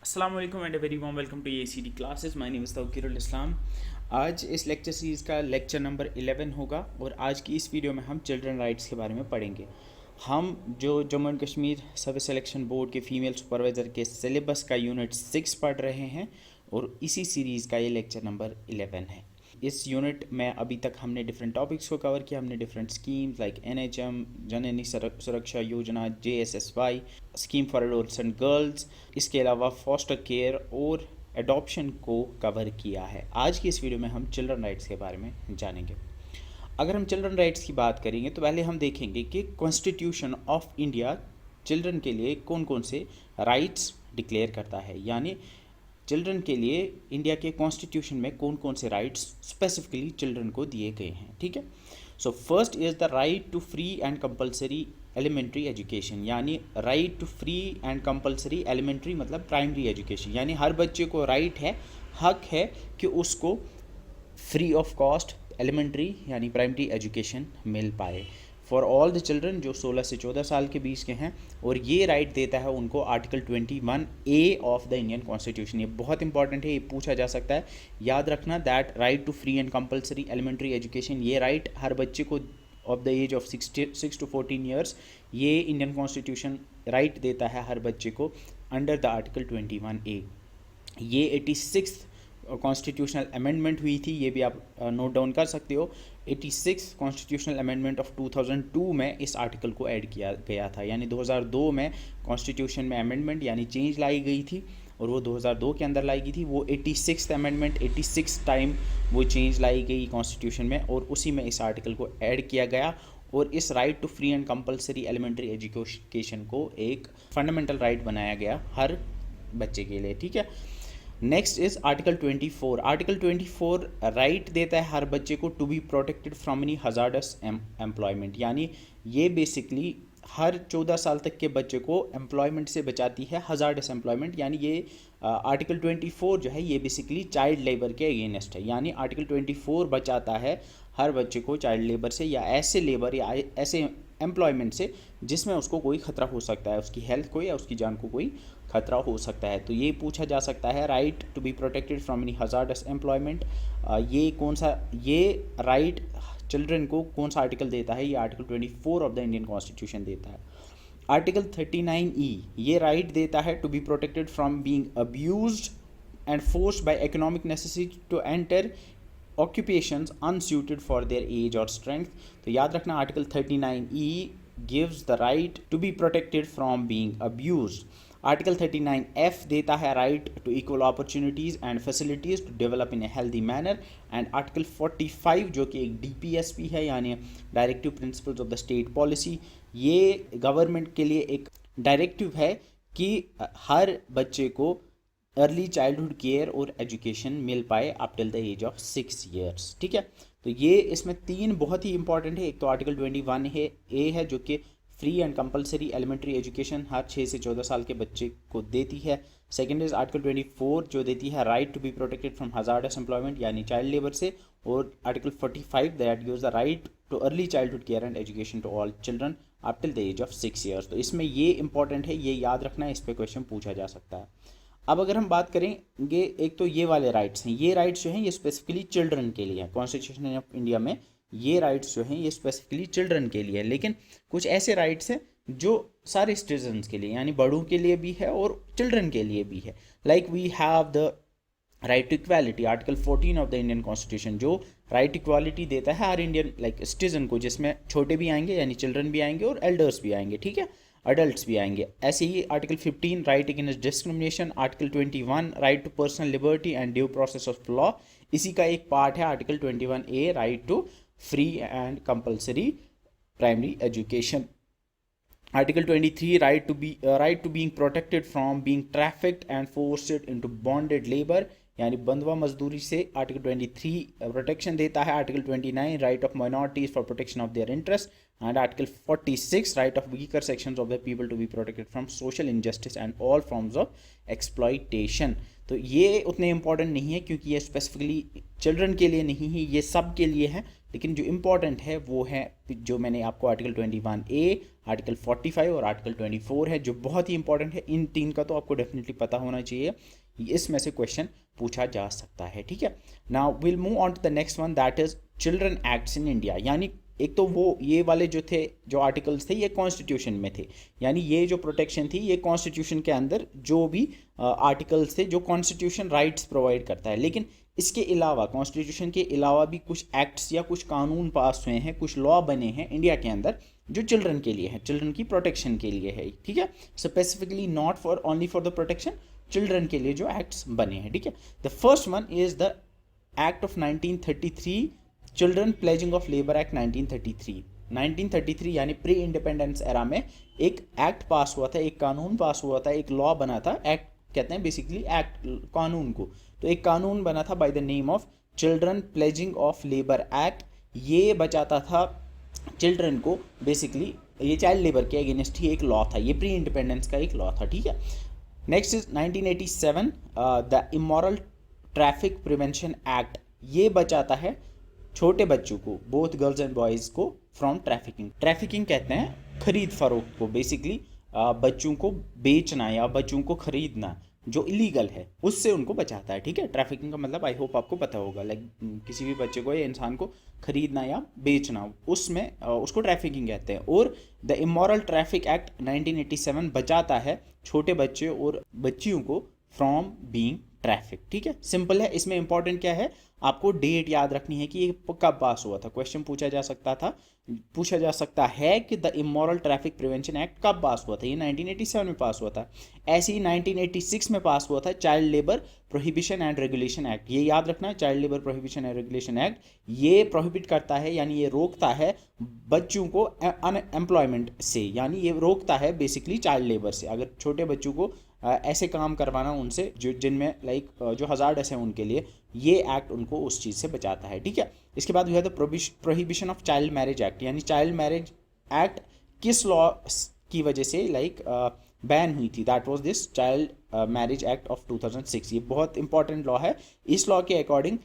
अस्सलाम वालेकुम and very warm welcome to ACD classes. My name is Taukirul Islam. आज इस लेक्चर सीरीज़ का लेक्चर नंबर 11 होगा और आज की इस वीडियो में हम चिल्ड्रन राइट्स के बारे में पढ़ेंगे। हम जो Jammu and Kashmir service selection board के फीमेल सुपरवाइज़र के सिलेबस का यूनिट 6 पढ़ रहे हैं और इसी सीरीज़ का ये लेक्चर नंबर 11 है। इस यूनिट में अभी तक हमने डिफरेंट टॉपिक्स को कवर किया। हमने डिफरेंट स्कीम्स लाइक NHM, जननी सुरक्षा योजना, JSSY, scheme for adolescent girls, इसके अलावा फॉस्टर केयर और एडॉप्शन को कवर किया है। आज की इस वीडियो में हम चिल्ड्रन राइट्स के बारे में जानेंगे। अगर हम चिल्ड्रन राइट्स की बात करेंगे तो पहले हम देखेंगे कि कॉन्स्टिट्यूशन ऑफ इंडिया चिल्ड्रन के लिए कौन कौन से राइट्स डिक्लेयर करता है, यानी चिल्ड्रन के लिए इंडिया के कॉन्स्टिट्यूशन में कौन कौन से राइट्स स्पेसिफिकली चिल्ड्रन को दिए गए हैं। ठीक है, so first is the right to free and compulsory elementary education, यानी right to free and compulsory elementary मतलब प्राइमरी एजुकेशन, यानी हर बच्चे को राइट है, हक है कि उसको फ्री ऑफ कॉस्ट एलिमेंट्री यानी प्राइमरी एजुकेशन मिल पाए फॉर ऑल द चिल्ड्रन जो 16 से 14 साल के बीच के हैं। और ये राइट देता है उनको article 21A of the Indian constitution. ये बहुत इंपॉर्टेंट है, ये पूछा जा सकता है, याद रखना that right to free and compulsory elementary education, ये राइट हर बच्चे को of the age of 6 to 14 years ये इंडियन कॉन्स्टिट्यूशन राइट देता है हर बच्चे को अंडर द आर्टिकल 21A। ये 86 कॉन्स्टिट्यूशनल अमेंडमेंट हुई थी, ये भी आप नोट डाउन कर सकते हो। 86 कॉन्स्टिट्यूशनल अमेंडमेंट ऑफ 2002 में इस आर्टिकल को ऐड किया गया था, यानी 2002 में कॉन्स्टिट्यूशन में अमेंडमेंट यानी चेंज लाई गई थी और वो 2002 के अंदर लाई गई थी। वो 86 अमेंडमेंट 86 टाइम वो चेंज लाई गई कॉन्स्टिट्यूशन में और उसी में इस आर्टिकल को ऐड किया गया और इस right to free and compulsory elementary education को एक फंडामेंटल राइट बनाया गया हर बच्चे के लिए। ठीक है, next is article 24। Article 24 right देता है हर बच्चे को to be protected from any hazardous employment, यानी ये बेसिकली हर 14 साल तक के बच्चे को एम्प्लॉयमेंट से बचाती है, हजार्डस एम्प्लॉयमेंट, यानी ये आर्टिकल 24 जो है ये बेसिकली चाइल्ड लेबर के अगेंस्ट है, यानी आर्टिकल 24 बचाता है हर बच्चे को चाइल्ड लेबर से या ऐसे लेबर या ऐसे एम्प्लॉयमेंट से जिसमें उसको कोई ख़तरा हो सकता है, उसकी हेल्थ को या उसकी जान को कोई खतरा हो सकता है। तो ये पूछा जा सकता है right to be protected from any hazardous employment, ये कौन सा ये राइट चिल्ड्रन को कौन सा आर्टिकल देता है? ये article 24 of the Indian constitution देता है। आर्टिकल 39E ये राइट देता है to be protected from being abused and forced by economic necessity to enter occupations unsuited for their age or strength। तो याद रखना article 39E gives the right to be protected from being abused। Article 39F देता है right to equal opportunities and facilities to develop in a healthy manner. And article 45 जो कि एक DPSP है यानी directive principles of the state policy, ये government के लिए एक डायरेक्टिव है कि हर बच्चे को अर्ली चाइल्डहुड केयर और एजुकेशन मिल पाए up till the age of 6 years. ठीक है, तो ये इसमें 3 बहुत ही इंपॉर्टेंट है। एक तो आर्टिकल 21A है जो कि free and compulsory elementary education हर 6 से 14 साल के बच्चे को देती है। सेकेंड इज आर्टिकल 24 जो देती है right to be protected from hazardous employment यानी चाइल्ड लेबर से। और article 45 that gives the right to early childhood care and education to all children up till the age of 6 years. तो इसमें ये important है, ये याद रखना है, इस पर क्वेश्चन पूछा जा सकता है। अब अगर हम बात करेंगे, एक तो ये वाले राइट्स हैं, ये राइट्स जो हैं ये स्पेसिफिकली चिल्ड्रन के लिए है। कॉन्स्टिट्यूशन ऑफ इंडिया में ये राइट्स जो हैं ये स्पेसिफिकली चिल्ड्रन के लिए है, लेकिन कुछ ऐसे राइट्स हैं जो सारे सिटीजन्स के लिए यानी बड़ों के लिए भी है और चिल्ड्रन के लिए भी है। Like we have the right to equality, article 14 of the Indian constitution जो राइट इक्वालिटी देता है हर इंडियन सिटीजन को, जिसमें छोटे भी आएंगे यानी चिल्ड्रन भी आएंगे और एल्डर्स भी आएंगे। ठीक है, अडल्ट्स भी आएंगे। ऐसे ही article 15 right against discrimination, article 21 right to personal liberty and due process of law, इसी का एक पार्ट है article 21A right to free and compulsory primary education. Article 23 right to being protected from being trafficked and forced into bonded labour यानी बंधुआ मजदूरी से article 23 protection देता है। Article 29 right of minorities for protection of their interest. and Article 46 right of weaker sections of the people to be protected from social injustice and all forms of exploitation। तो ये उतने important नहीं है क्योंकि ये specifically children के लिए नहीं है, ये सब के लिए है, लेकिन जो इम्पॉर्टेंट है वो है जो मैंने आपको आर्टिकल 21A, आर्टिकल 45 और आर्टिकल 24 है जो बहुत ही इंपॉर्टेंट है। इन तीन का तो आपको डेफिनेटली पता होना चाहिए, इसमें से क्वेश्चन पूछा जा सकता है, ठीक है। Now will move on to the next one, that is children acts in India. यानी एक तो वो ये वाले जो थे जो आर्टिकल्स थे ये कॉन्स्टिट्यूशन में थे, यानी ये जो प्रोटेक्शन थी ये कॉन्स्टिट्यूशन के अंदर जो भी आर्टिकल्स थे जो कॉन्स्टिट्यूशन राइट्स प्रोवाइड करता है। लेकिन इसके अलावा कॉन्स्टिट्यूशन के अलावा भी कुछ एक्ट्स या कुछ कानून पास हुए हैं, कुछ लॉ बने हैं इंडिया के अंदर जो चिल्ड्रन के लिए है, चिल्ड्रन की प्रोटेक्शन के लिए है, ठीक है। Specifically not for only for the protection, children के लिए जो एक्ट्स बने हैं, ठीक है। The first one is the act of 1933, children pledging of labour act 1933। 1933 यानी प्री इंडिपेंडेंस एरा में एक एक्ट पास हुआ था, एक कानून पास हुआ था, एक लॉ बना था। एक्ट कहते हैं बेसिकली एक्ट कानून को, तो एक कानून बना था by the name of children pledging of labour act. ये बचाता था चिल्ड्रन को, बेसिकली ये चाइल्ड लेबर के अगेंस्ट ही एक लॉ था, ये प्री इंडिपेंडेंस का एक लॉ था, ठीक है। Next is 1987 the immoral traffic prevention act. ये बचाता है छोटे बच्चों को, बोथ गर्ल्स एंड बॉयज़ को, फ्रॉम ट्रैफिकिंग। ट्रैफिकिंग कहते हैं खरीद फरोख्त को, बेसिकली बच्चों को बेचना या बच्चों को खरीदना जो इलीगल है उससे उनको बचाता है, ठीक है। ट्रैफिकिंग का मतलब आई होप आपको पता होगा, लाइक किसी भी बच्चे को या इंसान को खरीदना या बेचना, उसमें उसको ट्रैफिकिंग कहते हैं। और द इमोरल ट्रैफिक एक्ट 1987 बचाता है छोटे बच्चे और बच्चियों को फ्रॉम बीइंग ट्रैफिक, ठीक है। सिंपल है। इसमें इंपॉर्टेंट क्या है, आपको डेट याद रखनी है कि ये कब पास हुआ था। क्वेश्चन पूछा जा सकता है कि the immoral traffic prevention act कब पास हुआ था। ये 1987 में पास हुआ था। ऐसे ही 1986 में पास हुआ था child labour prohibition and regulation act. ये याद रखना, child labour prohibition and regulation act ये प्रोहिबिट करता है, यानी ये रोकता है बच्चों को अनएम्प्लॉयमेंट से, यानी ये रोकता है बेसिकली चाइल्ड लेबर से। अगर छोटे बच्चों को ऐसे काम करवाना उनसे जो जिनमें लाइक जो हज़ार्डस है उनके लिए, ये एक्ट उनको उस चीज़ से बचाता है, ठीक है। इसके बाद हुआ था prohibition of child marriage act, यानी चाइल्ड मैरिज एक्ट किस लॉ की वजह से लाइक बैन हुई थी, that was this child marriage act of 2006। ये बहुत इंपॉर्टेंट लॉ है। इस लॉ के अकॉर्डिंग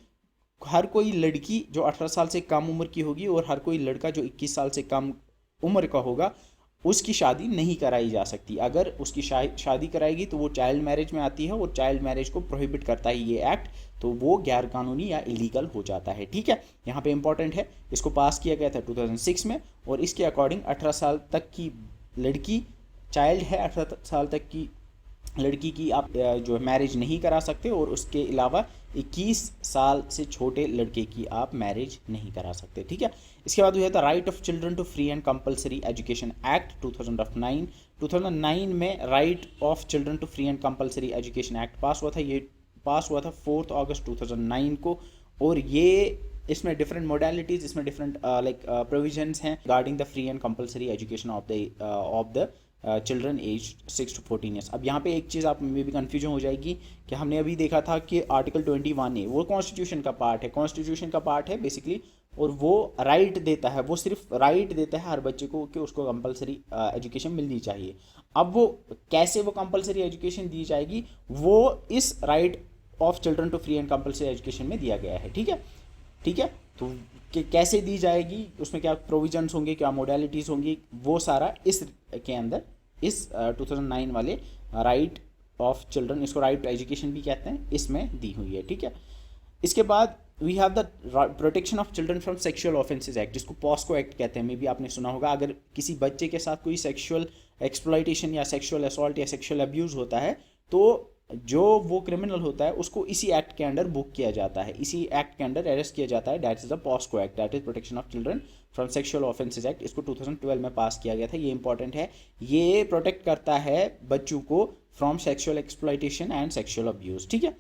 हर कोई लड़की जो 18 साल से कम उम्र की होगी और हर कोई लड़का जो 21 साल से कम उम्र का होगा उसकी शादी नहीं कराई जा सकती। अगर उसकी शादी कराएगी तो वो चाइल्ड मैरिज में आती है, और चाइल्ड मैरिज को प्रोहिबिट करता है ये एक्ट, तो वो गैर कानूनी या इलीगल हो जाता है, ठीक है। यहाँ पे इंपॉर्टेंट है, इसको पास किया गया था 2006 में, और इसके अकॉर्डिंग 18 साल तक की लड़की, चाइल्ड है 18 साल तक की लड़की की आप जो मैरिज नहीं करा सकते, और उसके अलावा 21 साल से छोटे लड़के की आप मैरिज नहीं करा सकते, ठीक है। इसके बाद हुआ था right of children to free and compulsory education act 2009। 2009 में right of children to free and compulsory education act pass हुआ था। ये पास हुआ था 4 अगस्त 2009 को, और ये इसमें डिफरेंट मोडालिटीज़, इसमें डिफरेंट लाइक प्रोविजंस हैं regarding the free and compulsory education of the children age 6 to 14 years. अब यहाँ पे एक चीज़ आप में भी कन्फ्यूजन हो जाएगी कि हमने अभी देखा था कि आर्टिकल 21A वो कॉन्स्टिट्यूशन का पार्ट है, कॉन्स्टिट्यूशन का पार्ट है बेसिकली, और वो राइट देता है, वो सिर्फ राइट देता है हर बच्चे को कि उसको कंपलसरी एजुकेशन मिलनी चाहिए। अब वो कैसे वो कंपलसरी एजुकेशन दी जाएगी, वो इस right of children to free and compulsory education में दिया गया है, ठीक है, ठीक है। तो कैसे दी जाएगी, उसमें क्या प्रोविजंस होंगे, क्या मोडालिटीज़ होंगी, वो सारा इस के अंदर इस 2009 वाले राइट ऑफ चिल्ड्रन, इसको राइट टू एजुकेशन भी कहते हैं, इसमें दी हुई है, ठीक है। इसके बाद we have the protection of children from sexual offences act, जिसको पॉस्को एक्ट कहते हैं, मे भी आपने सुना होगा। अगर किसी बच्चे के साथ कोई सेक्सुअल एक्सप्लॉइटेशन या सेक्सुअल असॉल्ट या सेक्सुअल अब्यूज़ होता है, तो जो वो क्रिमिनल होता है उसको इसी एक्ट के अंडर बुक किया जाता है, इसी एक्ट के अंडर अरेस्ट किया जाता है। That is the POCSO act, that is protection of children from sexual offences act. इसको 2012 में पास किया गया था, ये इंपॉर्टेंट है। ये प्रोटेक्ट करता है बच्चों को from sexual exploitation and sexual abuse, ठीक है।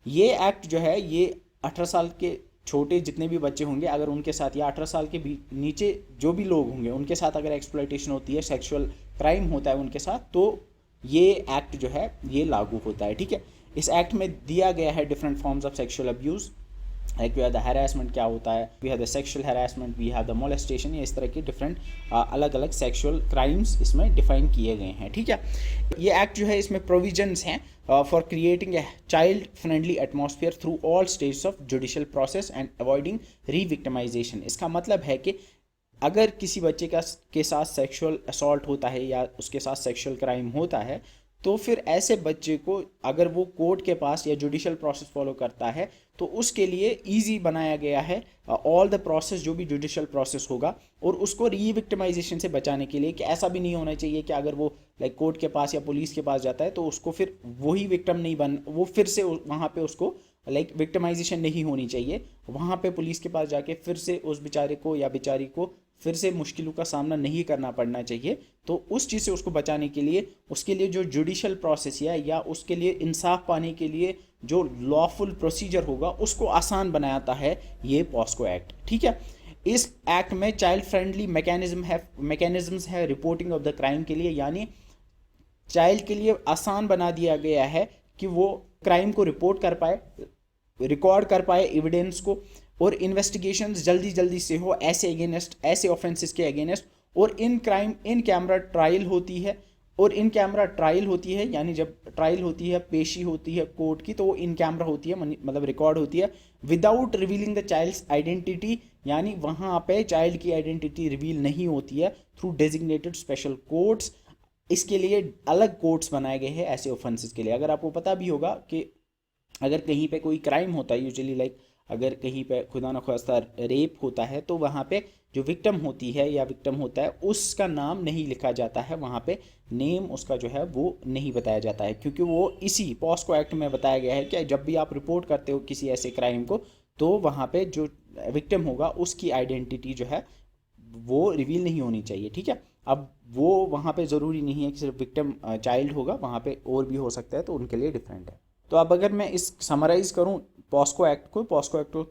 ये एक्ट जो है ये 18 साल के छोटे जितने भी बच्चे होंगे, अगर उनके साथ या 18 साल के भी नीचे जो भी लोग होंगे उनके साथ अगर एक्सप्लॉइटेशन होती है, सेक्सुअल क्राइम होता है उनके साथ, तो ये एक्ट जो है ये लागू होता है, ठीक है। इस एक्ट में दिया गया है different forms of sexual abuse, like we have the harassment क्या होता है, we have the sexual harassment, we have the molestation, ये इस तरह के डिफरेंट अलग अलग सेक्शुअल क्राइम्स इसमें डिफाइन किए गए हैं, ठीक है। ये एक्ट जो है इसमें प्रोविजंस हैं for creating a child friendly atmosphere through all stages of judicial process and avoiding revictimisation. इसका मतलब है कि अगर किसी बच्चे के साथ सेक्सुअल असॉल्ट होता है या उसके साथ सेक्सुअल क्राइम होता है, तो फिर ऐसे बच्चे को अगर वो कोर्ट के पास या जुडिशियल प्रोसेस फॉलो करता है तो उसके लिए इजी बनाया गया है ऑल द प्रोसेस, जो भी जुडिशियल प्रोसेस होगा, और उसको रीविक्टिमाइजेशन से बचाने के लिए कि ऐसा भी नहीं होना चाहिए कि अगर वो लाइक कोर्ट के पास या पुलिस के पास जाता है तो उसको फिर वही विक्टिम नहीं बन, वो फिर से वहाँ पे उसको लाइक विक्टिमाइजेशन नहीं होनी चाहिए, वहाँ पे पुलिस के पास जाके फिर से उस बेचारे को या बेचारी को फिर से मुश्किलों का सामना नहीं करना पड़ना चाहिए। तो उस चीज़ से उसको बचाने के लिए उसके लिए जो जुडिशियल प्रोसेस है या उसके लिए इंसाफ पाने के लिए जो लॉफुल प्रोसीजर होगा उसको आसान बनाता है ये पॉस्को एक्ट, ठीक है। इस एक्ट में चाइल्ड फ्रेंडली मैकेनिज्म्स है रिपोर्टिंग ऑफ द क्राइम के लिए, यानी चाइल्ड के लिए आसान बना दिया गया है कि वो क्राइम को रिपोर्ट कर पाए, रिकॉर्ड कर पाए एविडेंस को, और इन्वेस्टिगेशंस जल्दी जल्दी से हो ऐसे अगेंस्ट, ऐसे ऑफेंसेस के अगेंस्ट। और इन कैमरा ट्रायल होती है, और इन कैमरा ट्रायल होती है यानी जब ट्रायल होती है, पेशी होती है कोर्ट की, तो वो इन कैमरा होती है, मतलब रिकॉर्ड होती है without revealing the child's identity, यानी वहाँ पे चाइल्ड की आइडेंटिटी रिवील नहीं होती है, थ्रू डेजिग्नेटेड स्पेशल कोर्ट्स। इसके लिए अलग कोर्ट्स बनाए गए हैं ऐसे ऑफेंसेस के लिए। अगर आपको पता भी होगा कि अगर कहीं पे कोई क्राइम होता है, यूजुअली लाइक अगर कहीं पे खुदा न खास्ता रेप होता है, तो वहाँ पे जो विक्टिम होती है या विक्टिम होता है उसका नाम नहीं लिखा जाता है, वहाँ पे नेम उसका जो है वो नहीं बताया जाता है, क्योंकि वो इसी पॉस्को एक्ट में बताया गया है कि जब भी आप रिपोर्ट करते हो किसी ऐसे क्राइम को, तो वहाँ पे जो विक्टिम होगा उसकी आइडेंटिटी जो है वो रिवील नहीं होनी चाहिए, ठीक है। अब वो वहाँ पे ज़रूरी नहीं है कि सिर्फ विक्टिम चाइल्ड होगा, वहाँ पे और भी हो सकता है, तो उनके लिए डिफरेंट है। तो अब अगर मैं इस समराइज़ करूँ पॉस्को एक्ट को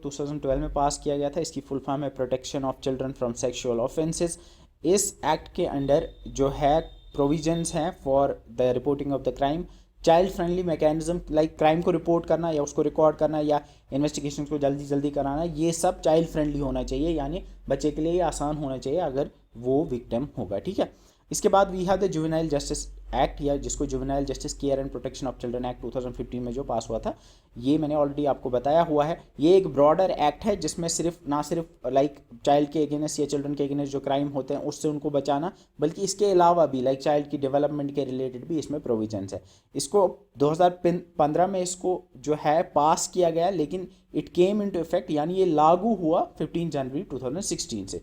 2012 में पास किया गया था। इसकी फुल फॉर्म है protection of children from sexual offences. इस एक्ट के अंडर जो है प्रोविजंस हैं for the reporting of the crime, child friendly mechanism, like crime को रिपोर्ट करना या उसको रिकॉर्ड करना या इन्वेस्टिगेशन को जल्दी जल्दी कराना, ये सब चाइल्ड फ्रेंडली होना चाहिए, यानी बच्चे के लिए आसान होना चाहिए अगर वो विक्टिम होगा, ठीक है। इसके बाद we have the juvenile justice act, या जिसको juvenile justice care and protection of children act 2015 में जो पास हुआ था, ये मैंने ऑलरेडी आपको बताया हुआ है। ये एक ब्रॉडर एक्ट है जिसमें ना सिर्फ लाइक चाइल्ड के अगेंस्ट या चिल्ड्रन के अगेंस्ट जो क्राइम होते हैं उससे उनको बचाना, बल्कि इसके अलावा भी लाइक चाइल्ड की डेवलपमेंट के रिलेटेड भी इसमें प्रोविजंस है। इसको 2015 में इसको जो है पास किया गया, लेकिन इट केम इनटू इफेक्ट, यानी ये लागू हुआ 15 जनवरी 2016 से।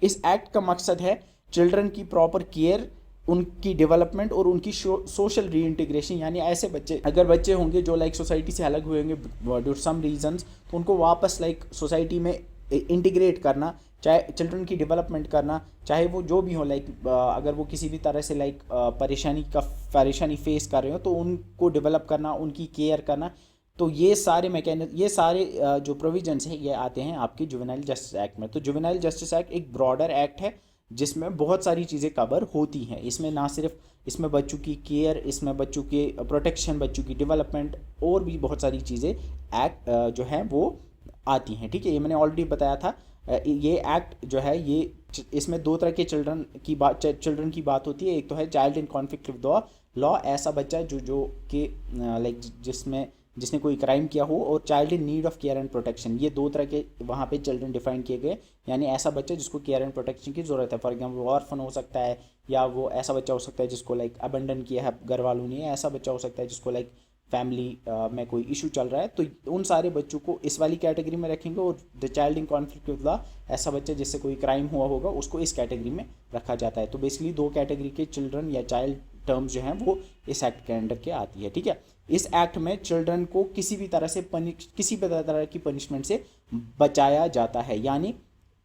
इस एक्ट का मकसद है चिल्ड्रन की प्रॉपर केयर, उनकी डेवलपमेंट और उनकी सोशल रीइंटीग्रेशन, यानी ऐसे बच्चे अगर बच्चे होंगे जो लाइक सोसाइटी से अलग हुए होंगे ड्यू सम रीजंस, तो उनको वापस लाइक सोसाइटी में इंटीग्रेट करना, चाहे चिल्ड्रन की डेवलपमेंट करना, चाहे वो जो भी हो, लाइक अगर वो किसी भी तरह से लाइक परेशानी फेस कर रहे हो तो उनको डेवलप करना, उनकी केयर करना। तो ये सारे जो प्रोविजंस हैं ये आते हैं आपकी जुवेनाइल जस्टिस एक्ट में। तो जुवेनाइल जस्टिस एक्ट एक ब्रॉडर एक्ट है जिसमें बहुत सारी चीज़ें कवर होती हैं। इसमें ना सिर्फ इसमें बच्चों की केयर, इसमें बच्चों के प्रोटेक्शन, बच्चों की डेवलपमेंट और भी बहुत सारी चीज़ें एक्ट जो हैं वो आती हैं, ठीक है। ये मैंने ऑलरेडी बताया था। ये एक्ट जो है ये इसमें दो तरह के चिल्ड्रन की बात होती है। एक तो है child in conflict with the law, ऐसा बच्चा जो कि लाइक जिसने कोई क्राइम किया हो, और child in need of care and protection, ये दो तरह के वहाँ पे चिल्ड्रन डिफाइन किए गए, यानी ऐसा बच्चा जिसको केयर एंड प्रोटेक्शन की ज़रूरत है। फॉर एग्जांपल वो ऑर्फन हो सकता है, या वो ऐसा बच्चा हो सकता है जिसको लाइक अबंडन किया है घर वालों ने, ऐसा बच्चा हो सकता है जिसको लाइक फैमिली में कोई इशू चल रहा है। तो उन सारे बच्चों को इस वाली कैटेगरी में रखेंगे, और the child in conflict with law, ऐसा बच्चा जिससे कोई क्राइम हुआ होगा, उसको इस कैटेगरी में रखा जाता है। तो बेसिकली दो कैटेगरी के चिल्ड्रन या चाइल्ड टर्म्स जो हैं वो इस एक्ट के अंडर के आती है, ठीक है। इस एक्ट में चिल्ड्रन को किसी भी तरह की पनिशमेंट से बचाया जाता है, यानी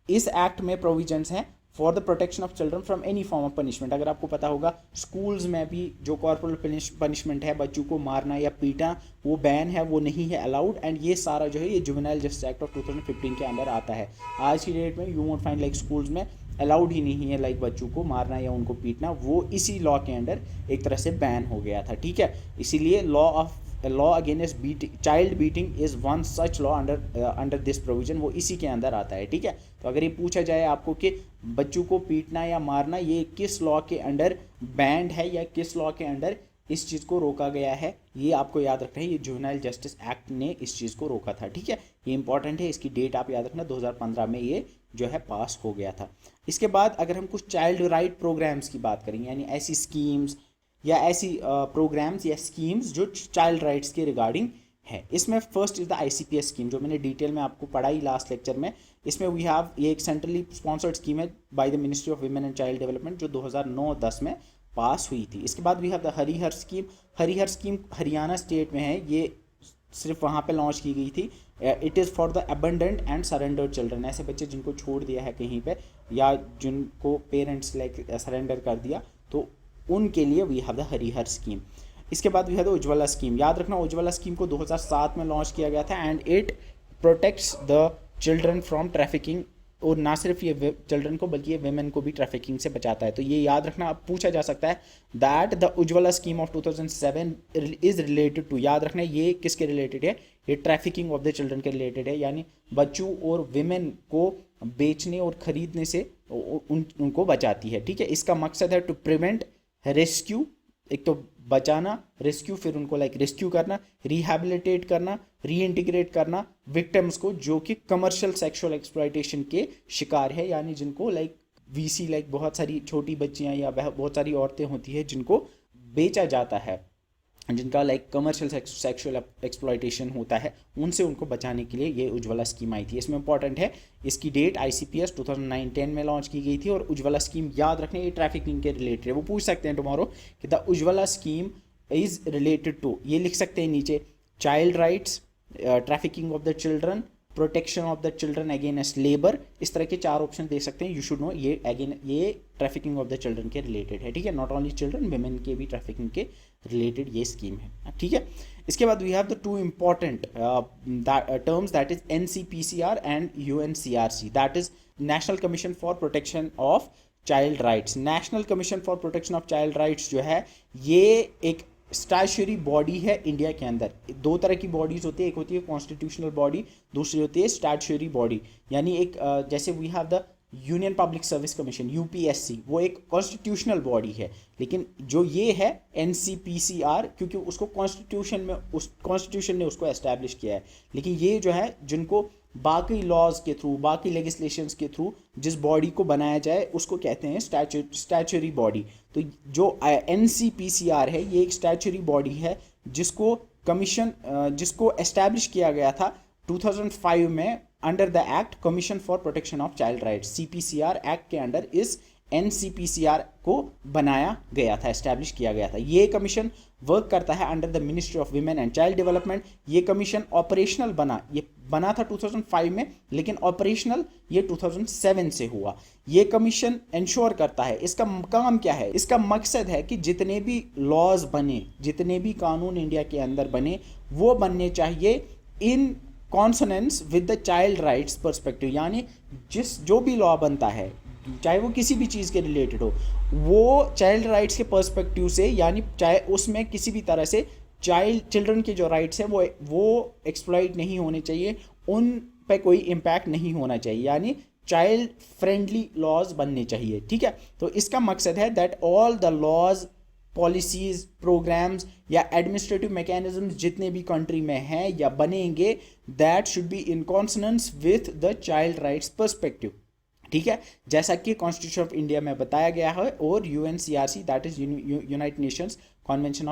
इस एक्ट में प्रोविजंस हैं for the protection of children from any form of punishment. अगर आपको पता होगा स्कूल्स में भी जो कॉर्पोरल पनिशमेंट है, बच्चों को मारना या पीटना, वो बैन है, वो नहीं है अलाउड। एंड ये सारा जो है ये जुवेनाइल जस्टिस एक्ट ऑफ 2015 के अंदर आता है। आज की डेट में you won't find like schools में अलाउड ही नहीं है लाइक बच्चों को मारना या उनको पीटना, वो इसी लॉ के अंडर एक तरह से बैन हो गया था, ठीक है। इसीलिए law of law against child beating is one such law under this provision, वो इसी के अंदर आता है, ठीक है। तो अगर ये पूछा जाए आपको कि बच्चों को पीटना या मारना ये किस लॉ के अंडर बैंड है या किस लॉ के अंडर इस चीज़ को रोका गया है, ये आपको याद रखना है। ये जुवेनाइल जस्टिस एक्ट ने इस चीज़ को रोका था, ठीक है। ये इंपॉर्टेंट है, इसकी डेट आप याद रखना, 2015 में ये जो है पास हो गया था। इसके बाद अगर हम कुछ चाइल्ड राइट प्रोग्राम्स की बात करेंगे, यानी ऐसी स्कीम्स या ऐसी प्रोग्राम्स या स्कीम्स जो चाइल्ड राइट्स के रिगार्डिंग है, इसमें first is the ICPS scheme, जो मैंने डिटेल में आपको पढ़ाई लास्ट लेक्चर में। इसमें वी हैव, ये एक सेंट्रली स्पॉन्सर्ड स्कीम है by the ministry of women and child development, जो 2009-10 में पास हुई थी। इसके बाद we have the Harihar scheme. Harihar scheme Haryana state में है, ये सिर्फ वहाँ पे लॉन्च की गई थी। It is for the abundant and surrendered children, ऐसे बच्चे जिनको छोड़ दिया है कहीं पे या जिनको पेरेंट्स लाइक सरेंडर कर दिया, तो उनके लिए we have the Harihar scheme. इसके बाद we have the Ujjwala scheme. याद रखना, उज्ज्वला स्कीम को 2007 में लॉन्च किया गया था and it protects the children from trafficking, और ना सिर्फ ये चिल्ड्रन को बल्कि ये वेमेन को भी ट्रैफिकिंग से बचाता है। तो ये याद रखना, अब पूछा जा सकता है that the Ujjwala scheme of 2007 is related to, याद रखना ये किसके रिलेटेड है, ये ट्रैफिकिंग ऑफ द चिल्ड्रन के रिलेटेड है, यानी बच्चों और वेमेन को बेचने और खरीदने से उनको बचाती है, ठीक है। इसका मकसद है टू प्रिवेंट, रेस्क्यू, एक तो बचाना, रेस्क्यू फिर उनको लाइक रेस्क्यू करना, रिहैबिलिटेट करना, रीइंटीग्रेट करना विक्टिम्स को जो कि कमर्शियल सेक्सुअल एक्सप्लॉयटेशन के शिकार है, यानी जिनको लाइक VC लाइक बहुत सारी छोटी बच्चियां या बहुत सारी औरतें होती है जिनको बेचा जाता है, जिनका लाइक कमर्शियल सेक्सुअल एक्सप्लॉयटेशन होता है, उनसे उनको बचाने के लिए ये उज्ज्वला स्कीम आई थी। इसमें इंपॉर्टेंट है, इसकी डेट ICPS 2009-10 में लॉन्च की गई थी। और उज्ज्वला स्कीम याद रखने, ये ट्रैफिकिंग के रिलेटेड है। वो पूछ सकते हैं टुमारो कि the Ujjwala scheme is related to, ये लिख सकते हैं नीचे, child rights, trafficking of the children, protection of the children against labour, इस तरह के 4 ऑप्शन दे सकते हैं। यू शुड नो ये ट्रैफिकिंग ऑफ द चिल्ड्रन के रिलेटेड है, ठीक है। नॉट ओनली चिल्ड्रन, वेमेन के भी ट्रैफिकिंग के रिलेटेड ये स्कीम है, ठीक है। इसके बाद we have the 2 important terms, that is NCPCR and UNCRC, that is National Commission for protection of Child Rights. National Commission for protection of Child Rights जो है, ये एक स्टैट्यूटरी बॉडी है इंडिया के अंदर। 2 तरह की बॉडीज होती है, एक होती है कॉन्स्टिट्यूशनल बॉडी, दूसरी होती है स्टैट्यूटरी बॉडी। यानी एक जैसे we have the Union Public Service Commission UPSC, वो एक कॉन्स्टिट्यूशनल बॉडी है, लेकिन जो ये है NCPCR, क्योंकि उसको कॉन्स्टिट्यूशन में कॉन्स्टिट्यूशन ने उसको एस्टैब्लिश किया है, लेकिन ये जो है जिनको बाकी लॉज के थ्रू, बाकी लेजिस्लेशंस के थ्रू जिस बॉडी को बनाया जाए उसको कहते हैं स्टैट्यूटरी बॉडी। तो जो NCPCR है, ये एक स्टैट्यूटरी बॉडी है जिसको कमीशन, जिसको एस्टैब्लिश किया गया था 2005 में under the act commission for protection of Child rights. CPCR act के अंडर इस NCPCR को बनाया गया था, एस्टैब्लिश किया गया था। ये कमीशन वर्क करता है under the ministry of women and child development. ये कमीशन ऑपरेशनल बना था 2005 में, लेकिन ऑपरेशनल ये 2007 से हुआ। ये कमीशन इंश्योर करता है, इसका काम क्या है, इसका मकसद है कि जितने भी लॉज बने, जितने भी कानून इंडिया के अंदर बने, वो बनने चाहिए in consonance with the child rights perspective, यानी जो भी लॉ बनता है, चाहे वो किसी भी चीज़ के रिलेटेड हो, वो चाइल्ड राइट्स के पर्सपेक्टिव से, यानी चाहे उसमें किसी भी तरह से चिल्ड्रन के जो राइट्स हैं वो एक्सप्लॉइट नहीं होने चाहिए, उन पे कोई इम्पैक्ट नहीं होना चाहिए, यानी चाइल्ड फ्रेंडली लॉज बनने चाहिए, ठीक है। तो इसका मकसद है that all the laws, policies, programmes या एडमिनिस्ट्रेटिव मैकेनिज्म जितने भी कंट्री में हैं या बनेंगे, that should be in consonance with the child rights perspective, ठीक है, जैसा कि कॉन्स्टिट्यूशन ऑफ इंडिया में बताया गया है, और UNCRC that is United Nations convention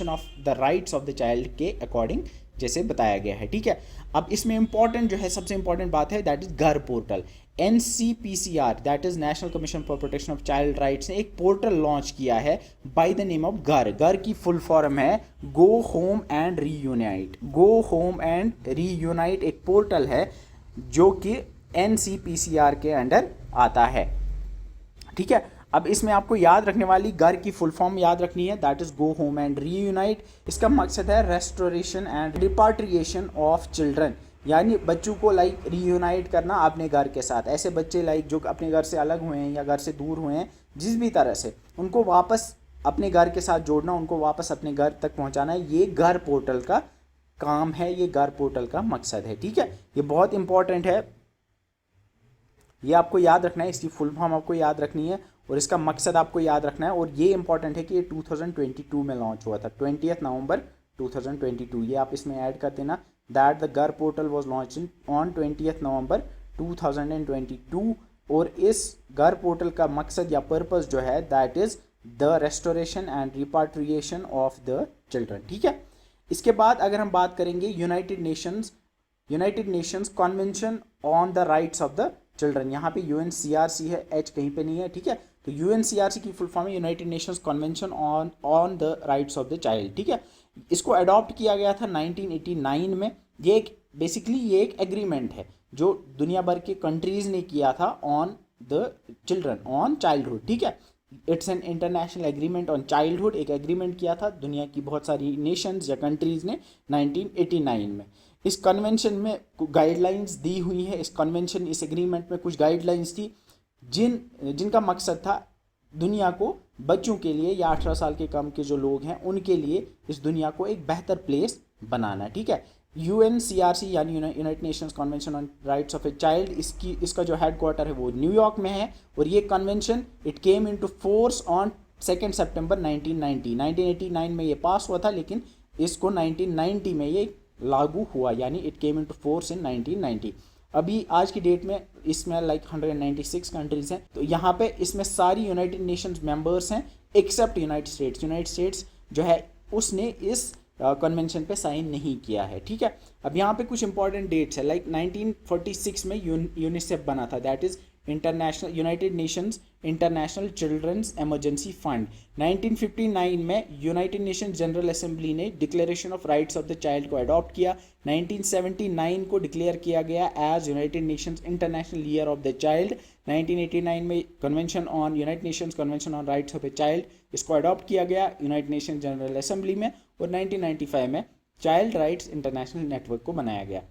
of the rights of the child के अकॉर्डिंग जैसे बताया गया है, ठीक है। अब इसमें इंपॉर्टेंट जो है, सबसे इंपॉर्टेंट बात है दैट इज घर portal. NCPCR that is National Commission for protection of Child rights ने एक पोर्टल लॉन्च किया है बाय द नेम ऑफ घर की फुल फॉर्म है go home and reunite. Go home and reunite एक पोर्टल है जो कि NCPCR के अंडर आता है, ठीक है। अब इसमें आपको याद रखने वाली घर की फुल फॉर्म याद रखनी है, that is go home and reunite. इसका मकसद है restoration and repatriation of children, यानी बच्चों को लाइक रीयूनाइट करना अपने घर के साथ। ऐसे बच्चे लाइक जो अपने घर से अलग हुए हैं या घर से दूर हुए हैं, जिस भी तरह से, उनको वापस अपने घर के साथ जोड़ना, उनको वापस अपने घर तक पहुंचाना, ये घर पोर्टल का काम है, ये घर पोर्टल का मकसद है। ठीक है, ये बहुत इंपॉर्टेंट है, ये आपको याद रखना है, इसकी फुल फॉर्म आपको याद रखनी है और इसका मकसद आपको याद रखना है। और ये इंपॉर्टेंट है कि ये 2022 में लॉन्च हुआ था, 20 नवंबर 2022। ये आप इसमें ऐड कर देना, दैट द घर पोर्टल वॉज लॉन्च ऑन 20 नवंबर 2022। और इस घर पोर्टल का मकसद या पर्पस जो है, that is the restoration and repatriation of the children. ठीक है, इसके बाद अगर हम बात करेंगे United Nations convention on the rights of the children, यहाँ पे UNCRC है, एच कहीं पे नहीं है। ठीक है, तो UNCRC की फुल फॉर्म है United Nations convention on the rights of the child. ठीक है, इसको अडॉप्ट किया गया था 1989 में। ये एक बेसिकली ये एक एग्रीमेंट है जो दुनिया भर के कंट्रीज ने किया था on the children, on childhood. ठीक है, it's an international agreement on childhood, एक एग्रीमेंट किया था दुनिया की बहुत सारी नेशंस या कंट्रीज ने 1989 में। इस कन्वेंशन में गाइडलाइंस दी हुई है, इस एग्रीमेंट में कुछ गाइडलाइंस थी जिनका मकसद था दुनिया को बच्चों के लिए या 18 साल के कम के जो लोग हैं उनके लिए इस दुनिया को एक बेहतर प्लेस बनाना। ठीक है, UNCRC यानी United Nations convention on rights of a child, इसका जो हेड क्वार्टर है वो न्यूयॉर्क में है। और ये convention it came into force on 2 सितंबर 1990। 1989 में ये पास हुआ था, लेकिन इसको 1990 में ये लागू हुआ, यानी it came into force in 1990। अभी आज की डेट में इसमें लाइक 196 कंट्रीज हैं, तो यहाँ पे इसमें सारी यूनाइटेड नेशंस मेंबर्स हैं एक्सेप्ट यूनाइटेड स्टेट्स जो है उसने इस कन्वेंशन पे साइन नहीं किया है। ठीक है, अब यहाँ पे कुछ इंपॉर्टेंट डेट्स है, लाइक 1946 में यूनिसेफ बना था, that is United Nations International Children's Emergency Fund. 1959 में यूनाइटेड नेशंस जनरल असेंबली ने declaration of rights of the child को अडॉप्ट किया। 1979 को डिक्लेयर किया गया as United Nations international year of the child. 1989 में United Nations convention on rights of a child, इसको adopt किया गया यूनाइटेड नेशंस जनरल असेंबली में। और 1995 में चाइल्ड राइट्स इंटरनेशनल नेटवर्क को बनाया गया।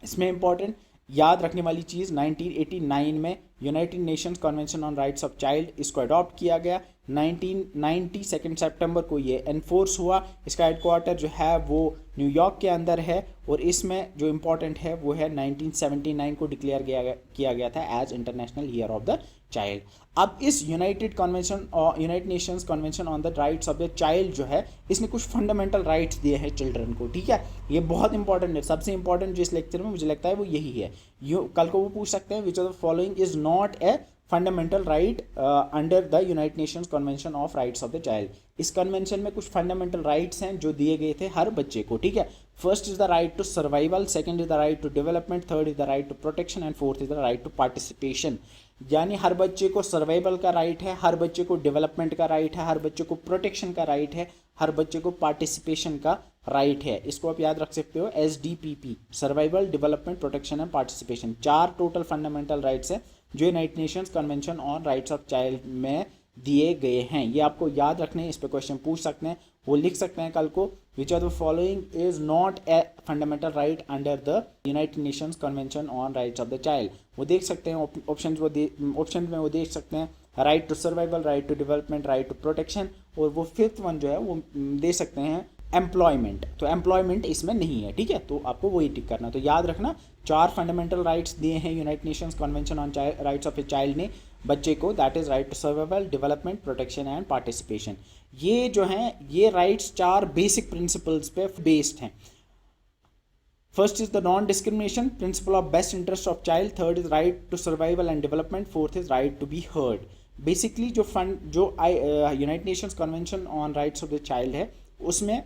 इसमें इंपॉर्टेंट याद रखने वाली चीज़, 1989 में United Nations convention on rights of child, इसको अडॉप्ट किया गया। 1990 2 सितंबर को ये एनफोर्स हुआ। इसका हेडक्वार्टर जो है वो न्यूयॉर्क के अंदर है। और इसमें जो इम्पोर्टेंट है वो है 1979 को डिक्लेयर किया गया था as international year of the child. अब इस United Nations convention on the rights of the child जो है, इसने कुछ फंडामेंटल राइट्स दिए हैं चिल्ड्रन को। ठीक है, ये बहुत इंपॉर्टेंट है, सबसे इंपॉर्टेंट जो इस लेक्चर में मुझे लगता है वो यही है। कल को वो पूछ सकते हैं which of the following is not a fundamental right under the United Nations convention of rights of the child. इस कन्वेंशन में कुछ फंडामेंटल राइट्स हैं जो दिए गए थे हर बच्चे को। ठीक है, first is the right to survival, second is the right to development, third is the right to protection and fourth is the right to participation. यानी हर बच्चे को सर्वाइवल का राइट है, हर बच्चे को डेवलपमेंट का राइट है, हर बच्चे को प्रोटेक्शन का राइट है, हर बच्चे को पार्टिसिपेशन का राइट है। इसको आप याद रख सकते हो SDPP, survival, development, protection and participation. 4 total fundamental rights हैं जो United Nations convention on rights of child में दिए गए हैं। ये आपको याद रखने हैं, इस पर क्वेश्चन पूछ सकते हैं, वो लिख सकते हैं कल को, which of the following is not a fundamental right under the United Nations convention on rights of the child. वो देख सकते हैं ऑप्शन में, वो देख सकते हैं right to survival, right to development, right to protection, और वो 5th वन जो है वो दे सकते हैं एम्प्लॉयमेंट। तो एम्प्लॉयमेंट इसमें नहीं है। ठीक है, तो आपको वही टिक करना। तो याद रखना 4 फंडामेंटल राइट्स दिए हैं United Nations convention on rights of a child ने बच्चे को, that is right to survival, development, protection and participation. ये जो हैं ये राइट्स 4 बेसिक प्रिंसिपल्स पे बेस्ड हैं। First is the non discrimination principle of best interest of child, third is right to survival and development, fourth is right to be heard. Basically जो United Nations convention on rights of the child है उसमें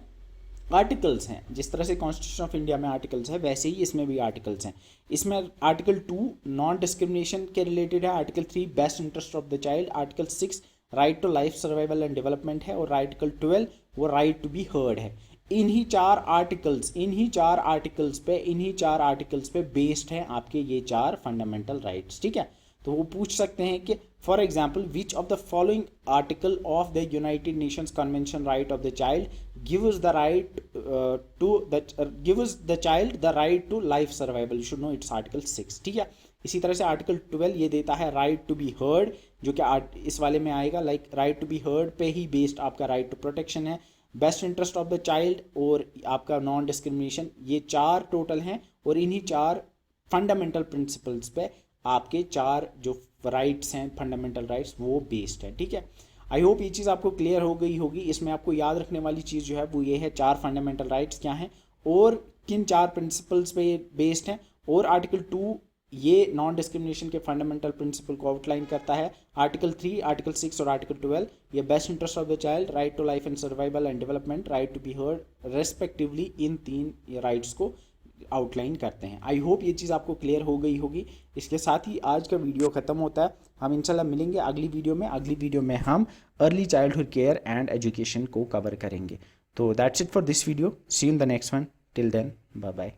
articles हैं, जिस तरह से constitution of India में articles है वैसे ही इसमें भी आर्टिकल्स हैं। इसमें आर्टिकल 2 नॉन डिस्क्रिमिनेशन के रिलेटेड है, article 3 best interest of the child, article 6 right to life survival and development है, और आर्टिकल 12 वो राइट टू बी हर्ड है। इन्हीं चार आर्टिकल्स पे बेस्ड हैं आपके ये 4 फंडामेंटल राइट्स। ठीक है, तो वो पूछ सकते हैं कि for example which of the following article of the United Nations convention right of the child gives the child the right to life survival। you should know it's article 6। ठीक है, इसी तरह से आर्टिकल 12 ये देता है राइट टू बी हर्ड, जो कि इस वाले में आएगा, like right to be heard पे ही बेस्ड आपका राइट टू प्रोटेक्शन है। Best interest of the child और आपका नॉन डिस्क्रिमिनेशन, ये 4 टोटल हैं और इन्हीं 4 फंडामेंटल प्रिंसिपल्स पे आपके 4 जो राइट्स हैं, फंडामेंटल राइट्स, वो बेस्ड है। ठीक है, आई होप ये चीज़ आपको क्लियर हो गई होगी। इसमें आपको याद रखने वाली चीज़ जो है वो ये है 4 फंडामेंटल राइट्स क्या हैं और किन 4 प्रिंसिपल्स पे ये बेस्ड हैं। और आर्टिकल 2 ये नॉन डिस्क्रिमिनेशन के फंडामेंटल प्रिंसिपल को आउटलाइन करता है। आर्टिकल 3, आर्टिकल 6 और आर्टिकल 12 ये best interest of the child, right to life and survival and development, right to be heard respectively, इन 3 राइट्स को आउटलाइन करते हैं। आई होप ये चीज़ आपको क्लियर हो गई होगी। इसके साथ ही आज का वीडियो ख़त्म होता है। हम इंशाल्लाह मिलेंगे अगली वीडियो में। अगली वीडियो में हम early childhood care and education को कवर करेंगे। तो that's it for this video. See you in the next one. Till then, bye bye.